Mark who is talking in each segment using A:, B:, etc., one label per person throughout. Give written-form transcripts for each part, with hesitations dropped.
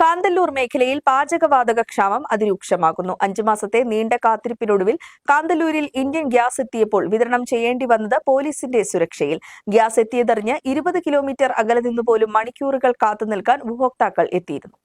A: കാന്തല്ലൂർ മേഖലയിൽ പാചകവാതക ക്ഷാമം അതിരൂക്ഷമാകുന്നു. 5 മാസത്തെ നീണ്ട കാത്തിരിപ്പിനൊടുവിൽ കാന്തല്ലൂരിൽ ഇന്ത്യൻ ഗ്യാസ് എത്തിയപ്പോൾ വിതരണം ചെയ്യേണ്ടി വന്നത് പോലീസിന്റെ സുരക്ഷയിൽ. ഗ്യാസ് എത്തിയതറിഞ്ഞ് 20 കിലോമീറ്റർ അകലെ നിന്നുപോലും മണിക്കൂറുകൾ കാത്തുനിൽക്കാൻ ഉപഭോക്താക്കൾ എത്തിയിരുന്നു.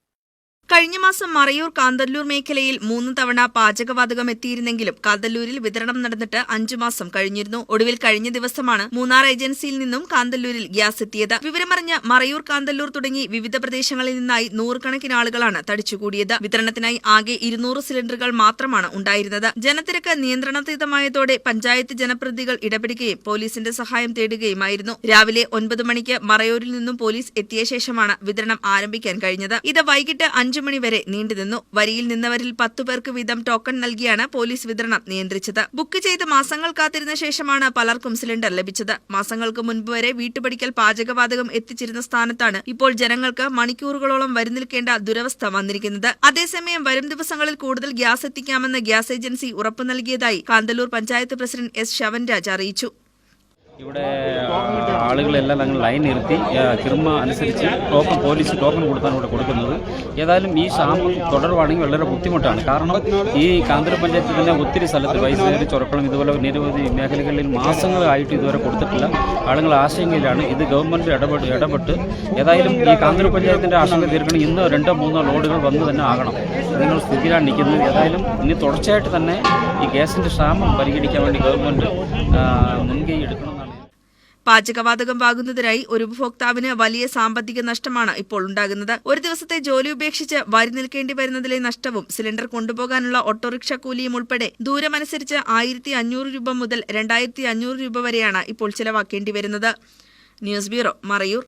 B: കഴിഞ്ഞ മാസം മറയൂർ കാന്തല്ലൂർ മേഖലയിൽ 3 തവണ പാചകവാതകം എത്തിയിരുന്നെങ്കിലും കാന്തല്ലൂരിൽ വിതരണം നടന്നിട്ട് 5 മാസം കഴിഞ്ഞിരുന്നു. ഒടുവിൽ കഴിഞ്ഞ ദിവസമാണ് മൂന്നാർ ഏജൻസിയിൽ നിന്നും കാന്തല്ലൂരിൽ ഗ്യാസ് എത്തിയത്. വിവരമറിഞ്ഞ് മറയൂർ കാന്തല്ലൂർ തുടങ്ങി വിവിധ പ്രദേശങ്ങളിൽ നിന്നായി നൂറുകണക്കിന് ആളുകളാണ് തടിച്ചുകൂടിയത്. വിതരണത്തിനായി ആകെ 200 സിലിണ്ടറുകൾ മാത്രമാണ് ഉണ്ടായിരുന്നത്. ജനത്തിരക്ക് നിയന്ത്രണാതീതമായതോടെ പഞ്ചായത്ത് ജനപ്രതിനിധികൾ ഇടപെടുകയും പോലീസിന്റെ സഹായം തേടുകയുമായിരുന്നു. രാവിലെ 9 മണിക്ക് മറയൂരിൽ നിന്നും പോലീസ് എത്തിയ ശേഷമാണ് വിതരണം ആരംഭിക്കാൻ കഴിഞ്ഞത്. ഇത് വൈകിട്ട് 5 മണി വരെ നീണ്ടുനിന്നു. വരിയിൽ നിന്നവരിൽ 10 പേർക്ക് വീതം ടോക്കൺ നൽകിയാണ് പോലീസ് വിതരണം നിയന്ത്രിച്ചത്. ബുക്ക് ചെയ്ത് മാസങ്ങൾ കാത്തിരുന്ന ശേഷമാണ് പലർക്കും സിലിണ്ടർ ലഭിച്ചത്. മാസങ്ങൾക്ക് മുൻപ് വരെ വീട്ടുപടിക്കൽ പാചകവാതകം എത്തിച്ചിരുന്ന സ്ഥാനത്താണ് ഇപ്പോൾ ജനങ്ങൾക്ക് മണിക്കൂറുകളോളം വരിനിൽക്കേണ്ട ദുരവസ്ഥ വന്നിരിക്കുന്നത്. അതേസമയം വരും ദിവസങ്ങളിൽ കൂടുതൽ ഗ്യാസ് എത്തിക്കാമെന്ന് ഗ്യാസ് ഏജൻസി ഉറപ്പു നൽകിയതായി കാന്തല്ലൂർ പഞ്ചായത്ത് പ്രസിഡന്റ് എസ് ശവൻരാജ് അറിയിച്ചു.
C: ഇവിടെ ആളുകളെല്ലാം ഞങ്ങൾ ലൈൻ നിർത്തി കിർമ അനുസരിച്ച് പോലീസ് ടോക്കൺ കൊടുത്താണ് ഇവിടെ കൊടുക്കുന്നത്. ഏതായാലും ഈ ക്ഷാമം തുടരുവാണെങ്കിൽ വളരെ ബുദ്ധിമുട്ടാണ്. കാരണം ഈ കാന്തല്ലൂർ പഞ്ചായത്തിൽ തന്നെ ഒത്തിരി സ്ഥലത്ത് വൈദ്യുതി ചൊറക്കളം ഇതുപോലെ നിരവധി മേഖലകളിൽ മാസങ്ങളായിട്ട് ഇതുവരെ കൊടുത്തിട്ടില്ല. ആളുകൾ ആശങ്കയിലാണ്. ഇത് ഗവൺമെൻറ് ഇടപെട്ട് ഏതായാലും ഈ കാന്തല്ലൂർ പഞ്ചായത്തിൻ്റെ ആശങ്ക തീർക്കണം. ഇന്ന് 2-3 ലോഡുകൾ വന്ന് തന്നെ ആകണം. ഇതിനുള്ള സ്ഥിതിയിലാണ് നിൽക്കുന്നത്. ഏതായാലും ഇനി തുടർച്ചയായിട്ട് തന്നെ ഈ ഗ്യാസിൻ്റെ ക്ഷാമം പരിഹരിക്കാൻ വേണ്ടി ഗവൺമെൻറ് മുൻകൈ എടുക്കണം.
B: പാചകവാതകം വാങ്ങുന്നതിനായി ഒരു ഉപഭോക്താവിന് വലിയ സാമ്പത്തിക നഷ്ടമാണ് ഇപ്പോൾ ഉണ്ടാകുന്നത്. ഒരു ദിവസത്തെ ജോലി ഉപേക്ഷിച്ച് വരി നിൽക്കേണ്ടി വരുന്നതിലെ നഷ്ടവും സിലിണ്ടർ കൊണ്ടുപോകാനുള്ള ഓട്ടോറിക്ഷ കൂലിയും ഉൾപ്പെടെ ദൂരമനുസരിച്ച് 1500 രൂപ മുതൽ 2500 രൂപ വരെയാണ് ഇപ്പോൾ ചിലവാക്കേണ്ടി വരുന്നത്. News bureau, Marayur.